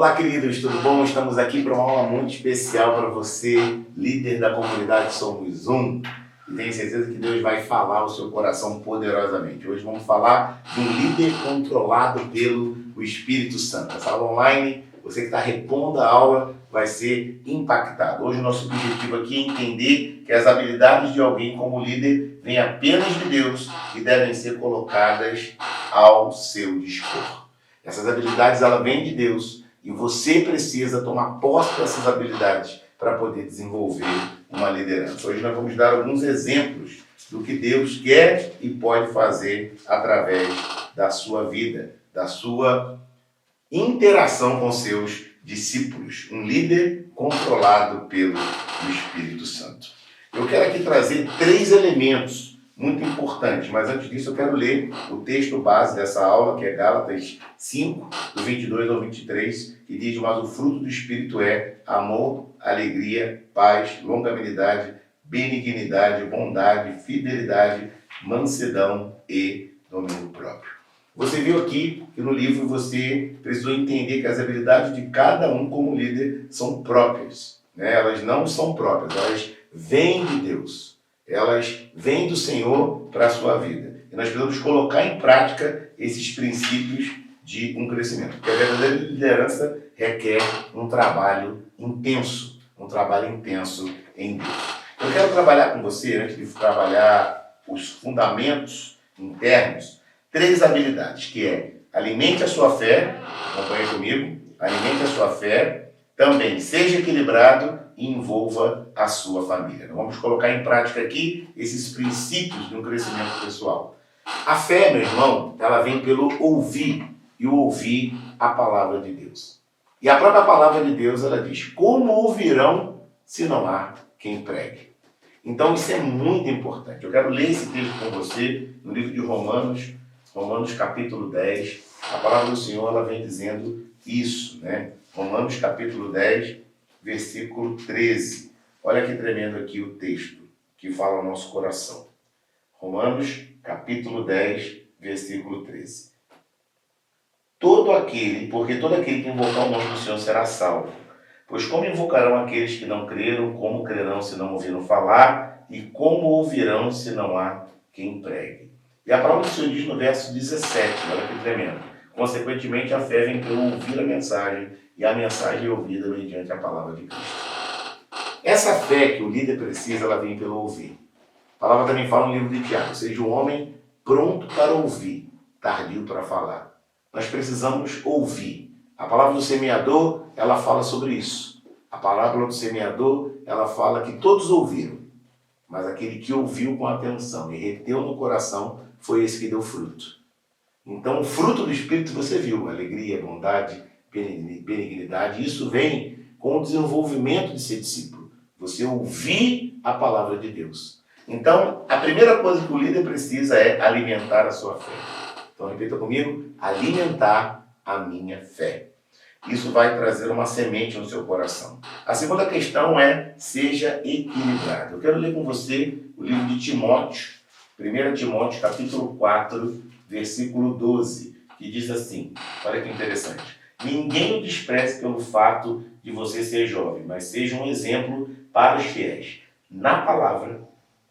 Olá, queridos, tudo bom? Estamos aqui para uma aula muito especial para você, líder da comunidade Somos Um. E tenho certeza que Deus vai falar ao seu coração poderosamente. Hoje vamos falar de um líder controlado pelo Espírito Santo. Essa aula online, você que está repondo a aula, vai ser impactado. Hoje o nosso objetivo aqui é entender que as habilidades de alguém como líder vêm apenas de Deus e devem ser colocadas ao seu dispor. Essas habilidades, ela vêm de Deus. E você precisa tomar posse dessas habilidades para poder desenvolver uma liderança. Hoje nós vamos dar alguns exemplos do que Deus quer e pode fazer através da sua vida, da sua interação com seus discípulos. Um líder controlado pelo Espírito Santo. Eu quero aqui trazer 3 elementos muito importantes, mas antes disso eu quero ler o texto base dessa aula, que é Gálatas 5, do 22 ao 23, que diz: mas o fruto do Espírito é amor, alegria, paz, longanimidade, benignidade, bondade, fidelidade, mansidão e domínio próprio. Você viu aqui que no livro você precisou entender que as habilidades de cada um como líder são próprias, né? Elas não são próprias, elas vêm de Deus. Elas vêm do Senhor para a sua vida. E nós precisamos colocar em prática esses princípios de um crescimento. Porque a verdadeira liderança requer um trabalho intenso em Deus. Eu quero trabalhar com você, antes de trabalhar os fundamentos internos, 3 habilidades, que é: alimente a sua fé, acompanhe comigo, alimente a sua fé, também seja equilibrado e envolva a sua família. Vamos colocar em prática aqui esses princípios de um crescimento pessoal. A fé, meu irmão, ela vem pelo ouvir, e o ouvir a palavra de Deus. E a própria palavra de Deus, ela diz: como ouvirão se não há quem pregue? Então isso é muito importante. Eu quero ler esse texto com você no livro de Romanos, Romanos capítulo 10. A palavra do Senhor, ela vem dizendo isso, né? Romanos capítulo 10, versículo 13. Olha que tremendo aqui o texto que fala ao nosso coração. Romanos, capítulo 10, versículo 13. Porque todo aquele que invocar o nome do Senhor será salvo. Pois como invocarão aqueles que não creram, como crerão se não ouviram falar, e como ouvirão se não há quem pregue? E a palavra do Senhor diz no verso 17, olha que tremendo. Consequentemente, a fé vem pelo ouvir a mensagem, e a mensagem é ouvida mediante a palavra de Cristo. Essa fé que o líder precisa, ela vem pelo ouvir. A palavra também fala no livro de Tiago: seja o homem pronto para ouvir, tardio para falar. Nós precisamos ouvir. A palavra do semeador, ela fala sobre isso. A palavra do semeador, ela fala que todos ouviram, mas aquele que ouviu com atenção e reteu no coração foi esse que deu fruto. Então, o fruto do Espírito você viu: alegria, bondade, benignidade. Isso vem com o desenvolvimento de ser discípulo. Você ouvir a palavra de Deus. Então, a primeira coisa que o líder precisa é alimentar a sua fé. Então, repita comigo: alimentar a minha fé. Isso vai trazer uma semente no seu coração. A segunda questão é: seja equilibrado. Eu quero ler com você o livro de Timóteo, 1 Timóteo, capítulo 4, versículo 12, que diz assim, olha que interessante: ninguém o despreze pelo fato de você ser jovem, mas seja um exemplo para os fiéis, na palavra,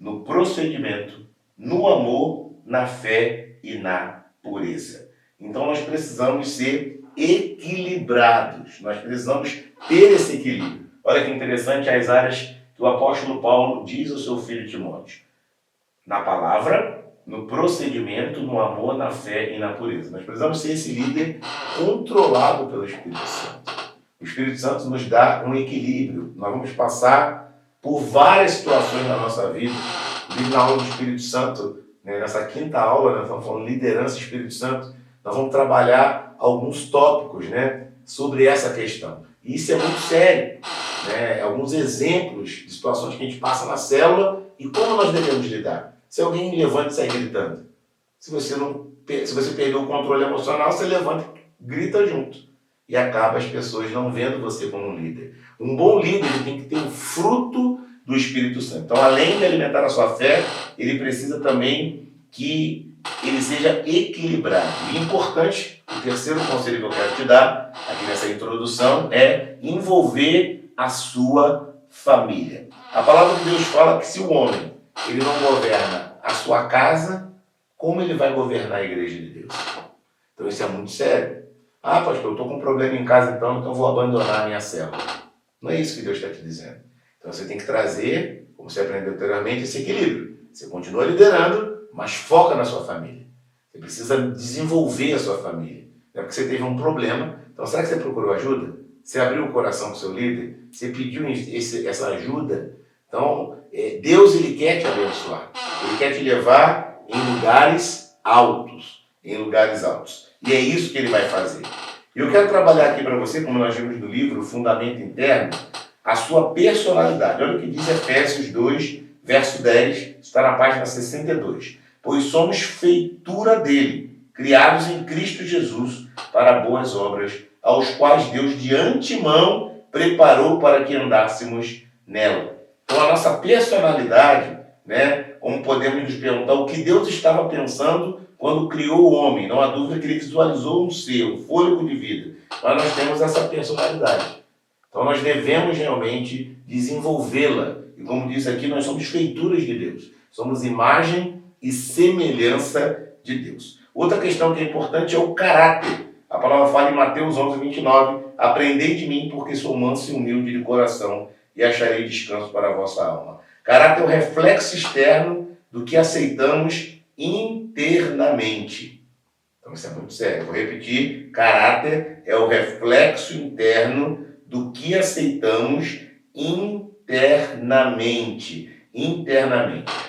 no procedimento, no amor, na fé e na pureza. Então nós precisamos ser equilibrados, nós precisamos ter esse equilíbrio. Olha que interessante as áreas que o apóstolo Paulo diz ao seu filho Timóteo: na palavra, no procedimento, no amor, na fé e na pureza. Nós precisamos ser esse líder controlado pelo Espírito Santo. O Espírito Santo nos dá um equilíbrio. Nós vamos passar por várias situações na nossa vida. Na aula do Espírito Santo, né, nessa quinta aula, nós estamos falando liderança do Espírito Santo, nós vamos trabalhar alguns tópicos, né, sobre essa questão. E isso é muito sério, né? Alguns exemplos de situações que a gente passa na célula e como nós devemos lidar. Se alguém levanta e sai gritando, se você perdeu o controle emocional, você levanta e grita junto. E acaba as pessoas não vendo você como um líder. Um bom líder, ele tem que ter o fruto do Espírito Santo. Então, além de alimentar a sua fé, ele precisa também que ele seja equilibrado. E importante, o terceiro conselho que eu quero te dar, aqui nessa introdução é envolver a sua família. A palavra de Deus fala que se o homem ele não governa a sua casa, como ele vai governar a igreja de Deus? Então isso é muito sério. Ah, pastor, eu estou com um problema em casa então vou abandonar a minha célula. Não é isso que Deus está te dizendo. Então você tem que trazer, como você aprendeu anteriormente, esse equilíbrio. Você continua liderando, mas foca na sua família. Você precisa desenvolver a sua família. Não é porque você teve um problema. Então será que você procurou ajuda? Você abriu o coração para o seu líder? Você pediu essa ajuda? Então, Deus ele quer te abençoar. Ele quer te levar em lugares altos. Em lugares altos. E é isso que ele vai fazer. E eu quero trabalhar aqui para você, como nós vimos no livro, o Fundamento Interno, a sua personalidade. Olha o que diz Efésios 2, verso 10, está na página 62. Pois somos feitura dele, criados em Cristo Jesus para boas obras, aos quais Deus de antemão preparou para que andássemos nela. Então a nossa personalidade, como podemos nos perguntar, o que Deus estava pensando quando criou o homem? Não há dúvida que ele visualizou um ser, um fôlego de vida. Mas nós temos essa personalidade. Então nós devemos realmente desenvolvê-la. E como diz aqui, nós somos feituras de Deus. Somos imagem e semelhança de Deus. Outra questão que é importante é o caráter. A palavra fala em Mateus 11, 29, aprendei de mim porque sou manso e humilde de coração e acharei descanso para a vossa alma. Caráter é o reflexo externo do que aceitamos internamente. Então isso é muito sério. Vou repetir, caráter é o reflexo interno do que aceitamos internamente.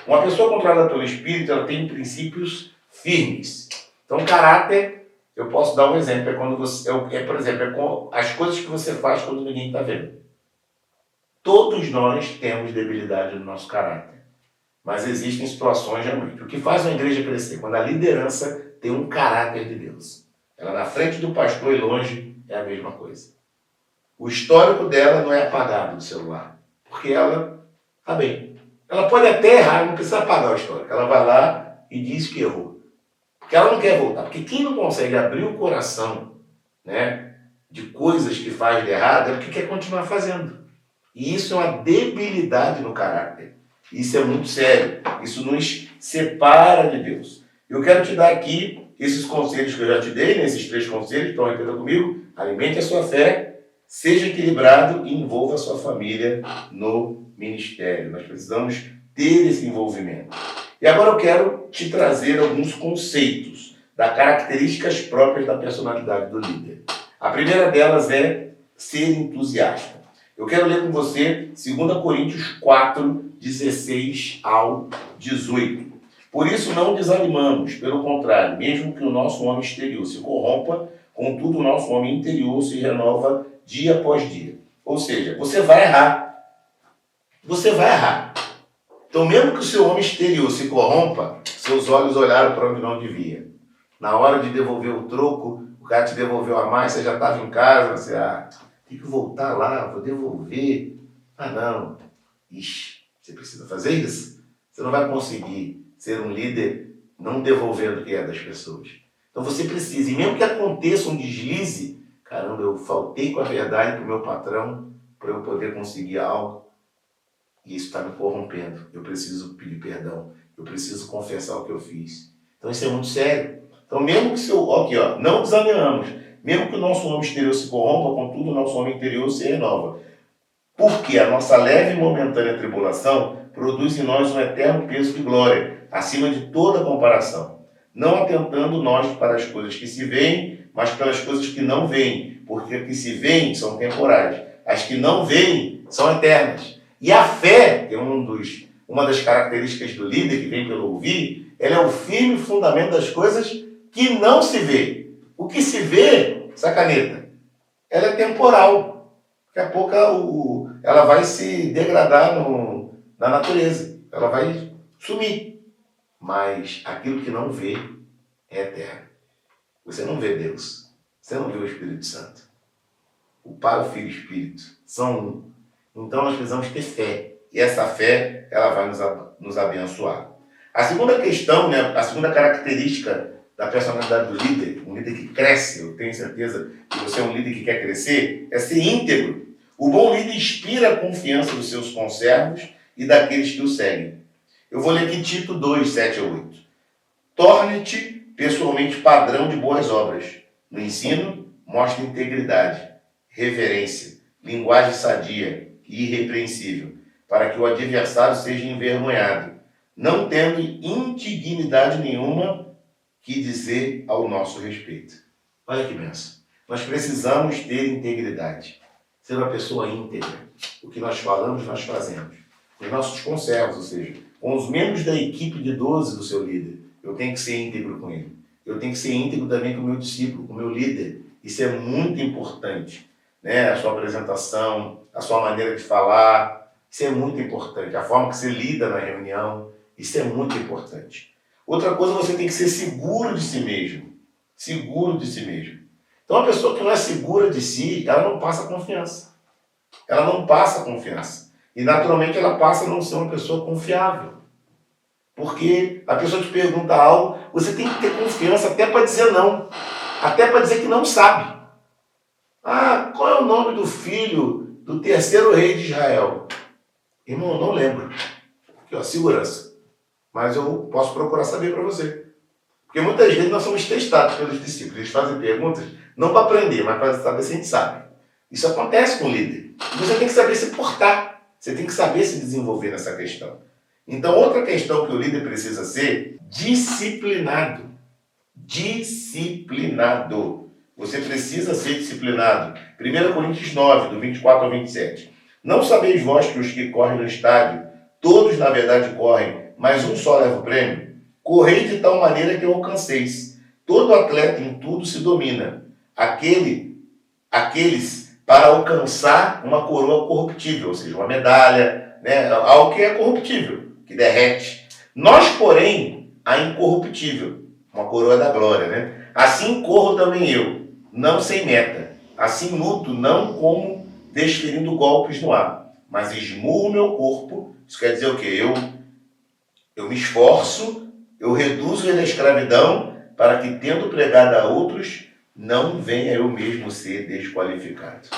Uma pessoa controlada pelo Espírito, ela tem princípios firmes. Então, caráter, eu posso dar um exemplo, quando você, por exemplo, as coisas que você faz quando ninguém está vendo. Todos nós temos debilidade no nosso caráter, mas existem situações realmente. O que faz uma igreja crescer? Quando a liderança tem um caráter de Deus. Ela na frente do pastor e longe é a mesma coisa. O histórico dela não é apagado no celular, porque ela está bem. Ela pode até errar, não precisa apagar o histórico. Ela vai lá e diz que errou. Porque ela não quer voltar. Porque quem não consegue abrir o coração, de coisas que faz de errado é porque quer continuar fazendo. E isso é uma debilidade no caráter. Isso é muito sério. Isso nos separa de Deus. Eu quero te dar aqui esses conselhos que eu já te dei, esses 3 conselhos, então repita comigo. Alimente a sua fé, seja equilibrado e envolva a sua família no ministério. Nós precisamos ter esse envolvimento. E agora eu quero te trazer alguns conceitos das características próprias da personalidade do líder. A primeira delas é ser entusiasta. Eu quero ler com você 2 Coríntios 4, 16 ao 18. Por isso não desanimamos, pelo contrário, mesmo que o nosso homem exterior se corrompa, contudo o nosso homem interior se renova dia após dia. Ou seja, você vai errar. Você vai errar. Então, mesmo que o seu homem exterior se corrompa, seus olhos olharam para onde não devia. Na hora de devolver o troco, o cara te devolveu a mais, você já estava em casa, você, tem que voltar lá, vou devolver. Não. Ixi, você precisa fazer isso? Você não vai conseguir ser um líder não devolvendo o que é das pessoas. Então você precisa, e mesmo que aconteça um deslize, caramba, eu faltei com a verdade para o meu patrão para eu poder conseguir algo. E isso está me corrompendo. Eu preciso pedir perdão. Eu preciso confessar o que eu fiz. Então isso é muito sério. Então mesmo que não desanimamos. Mesmo que o nosso homem exterior se corrompa, contudo o nosso homem interior se renova. Porque a nossa leve e momentânea tribulação produz em nós um eterno peso de glória, acima de toda comparação. Não atentando nós para as coisas que se veem, mas pelas coisas que não veem. Porque as que se veem são temporais. As que não veem são eternas. E a fé, que é uma das características do líder que vem pelo ouvir, ela é o firme fundamento das coisas que não se vê. O que se vê, essa caneta, ela é temporal. Daqui a pouco ela vai se degradar na natureza. Ela vai sumir. Mas aquilo que não vê é eterno. Você não vê Deus. Você não vê o Espírito Santo. O Pai, o Filho e o Espírito são um. Então nós precisamos ter fé. E essa fé, ela vai nos abençoar. A segunda questão, a segunda característica da personalidade do líder, um líder que cresce, eu tenho certeza que você é um líder que quer crescer, é ser íntegro. O bom líder inspira a confiança dos seus conservos e daqueles que o seguem. Eu vou ler aqui Tito 2, 7 a 8. Torne-te pessoalmente padrão de boas obras. No ensino, mostre integridade, reverência, linguagem sadia e irrepreensível, para que o adversário seja envergonhado, não tendo indignidade nenhuma que dizer ao nosso respeito. Olha que benção. Nós precisamos ter integridade. Ser uma pessoa íntegra. O que nós falamos, nós fazemos. Os nossos conservos, ou seja, com os membros da equipe de 12 do seu líder, eu tenho que ser íntegro com ele. Eu tenho que ser íntegro também com o meu discípulo, com o meu líder. Isso é muito importante. Né? A sua apresentação, a sua maneira de falar, isso é muito importante. A forma que você lida na reunião, isso é muito importante. Outra coisa, você tem que ser seguro de si mesmo. Seguro de si mesmo. Então, uma pessoa que não é segura de si, ela não passa confiança. Ela não passa confiança. E, naturalmente, ela passa a não ser uma pessoa confiável. Porque a pessoa te pergunta algo, você tem que ter confiança até para dizer não. Até para dizer que não sabe. Ah, qual é o nome do filho do terceiro rei de Israel? Irmão, eu não lembro. Aqui, ó, segurança. Mas eu posso procurar saber para você. Porque muitas vezes nós somos testados pelos discípulos. Eles fazem perguntas não para aprender, mas para saber se a gente sabe. Isso acontece com o líder. E você tem que saber se portar. Você tem que saber se desenvolver nessa questão. Então, outra questão que o líder precisa ser, disciplinado. Disciplinado. Você precisa ser disciplinado. 1 Coríntios 9, do 24 ao 27. Não sabeis vós que os que correm no estádio, todos na verdade correm, mas um só leva o prêmio? Correi de tal maneira que o alcanceis. Todo atleta em tudo se domina. Aqueles para alcançar uma coroa corruptível, ou seja, uma medalha, né? Algo que é corruptível, que derrete. Nós, porém, a incorruptível, uma coroa da glória, né? Assim corro também eu, não sem meta. Assim luto, não como desferindo golpes no ar, mas esmurro meu corpo. Isso quer dizer o quê? Eu me esforço, eu reduzo ele à escravidão, para que, tendo pregado a outros, não venha eu mesmo ser desqualificado.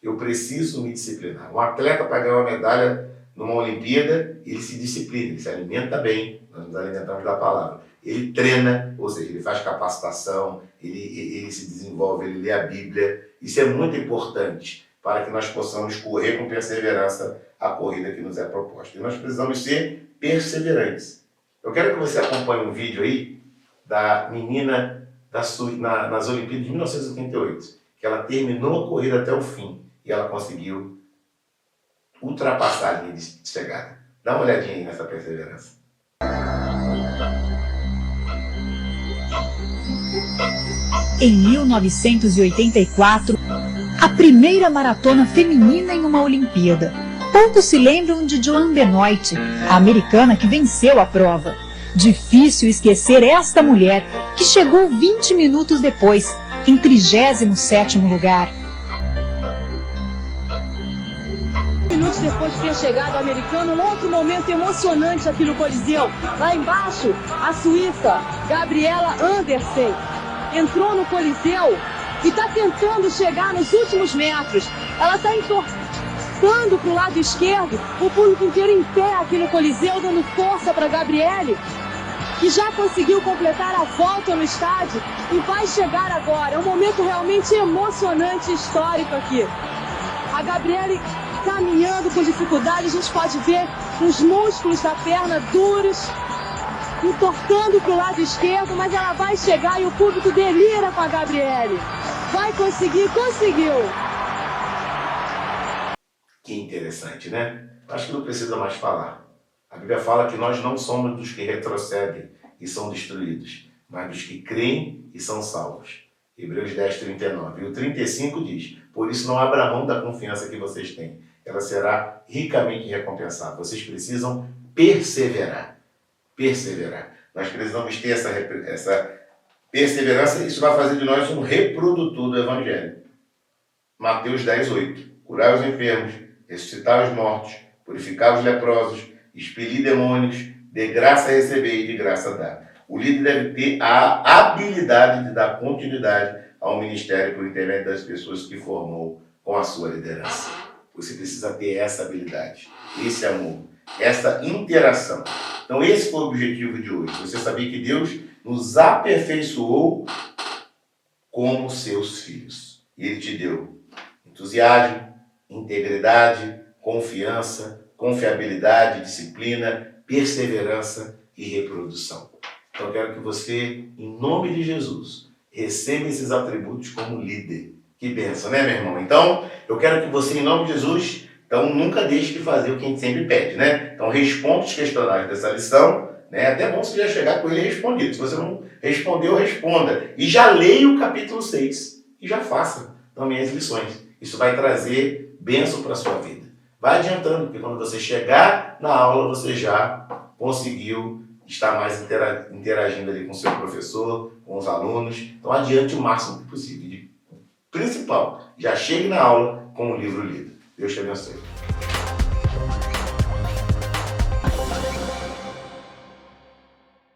Eu preciso me disciplinar. Um atleta, para ganhar uma medalha numa Olimpíada, ele se disciplina, ele se alimenta bem, nós nos alimentamos da palavra. Ele treina, ou seja, ele faz capacitação, ele se desenvolve, ele lê a Bíblia. Isso é muito importante para que nós possamos correr com perseverança a corrida que nos é proposta. E nós precisamos ser perseverantes. Eu quero que você acompanhe um vídeo aí da menina nas Olimpíadas de 1988, que ela terminou a corrida até o fim e ela conseguiu ultrapassar a linha de chegada. Dá uma olhadinha aí nessa perseverança. Em 1984, a primeira maratona feminina em uma Olimpíada. Poucos se lembram de Joan Benoit, a americana que venceu a prova. Difícil esquecer esta mulher, que chegou 20 minutos depois, em 37º lugar. Minutos depois de ter chegado a americana, um outro momento emocionante aqui no Coliseu. Lá embaixo, a suíça, Gabriela Andersen, entrou no Coliseu e está tentando chegar nos últimos metros. Ela está entortando para o lado esquerdo, o público inteiro em pé aqui no Coliseu, dando força para a Gabriele, que já conseguiu completar a volta no estádio e vai chegar agora. É um momento realmente emocionante e histórico aqui. A Gabriele caminhando com dificuldade, a gente pode ver os músculos da perna duros, entortando para o lado esquerdo, mas ela vai chegar e o público delira com a Gabriele. Vai conseguir, conseguiu! Que interessante, né? Acho que não precisa mais falar. A Bíblia fala que nós não somos dos que retrocedem e são destruídos, mas dos que creem e são salvos. Hebreus 10, 39. E o 35 diz: por isso não abra mão da confiança que vocês têm. Ela será ricamente recompensada. Vocês precisam perseverar. Perseverar. Nós precisamos ter essa perseverança. Isso vai fazer de nós um reprodutor do Evangelho. Mateus 10, 8. Curai os enfermos, ressuscitar os mortos, purificar os leprosos, expelir demônios, de graça receber e de graça dar. o líder deve ter a habilidade de dar continuidade ao ministério por intermédio das pessoas que formou com a sua liderança. Você precisa ter essa habilidade, esse amor, essa interação. Então esse foi o objetivo de hoje. Você sabia que Deus nos aperfeiçoou como seus filhos. E Ele te deu entusiasmo, integridade, confiança, confiabilidade, disciplina, perseverança e reprodução. Então eu quero que você, em nome de Jesus, receba esses atributos como líder. Que bênção, né, meu irmão? Então, eu quero que você, em nome de Jesus, então nunca deixe de fazer o que a gente sempre pede, né? Então, responda os questionários dessa lição, né? É até bom você já chegar com ele respondido. Se você não respondeu, responda. E já leia o capítulo 6 e já faça também as lições. Isso vai trazer bênção para a sua vida. Vai adiantando, porque quando você chegar na aula, você já conseguiu estar mais interagindo ali com o seu professor, com os alunos. Então, adiante o máximo possível. Principal, já chegue na aula com o livro lido. Deus te abençoe.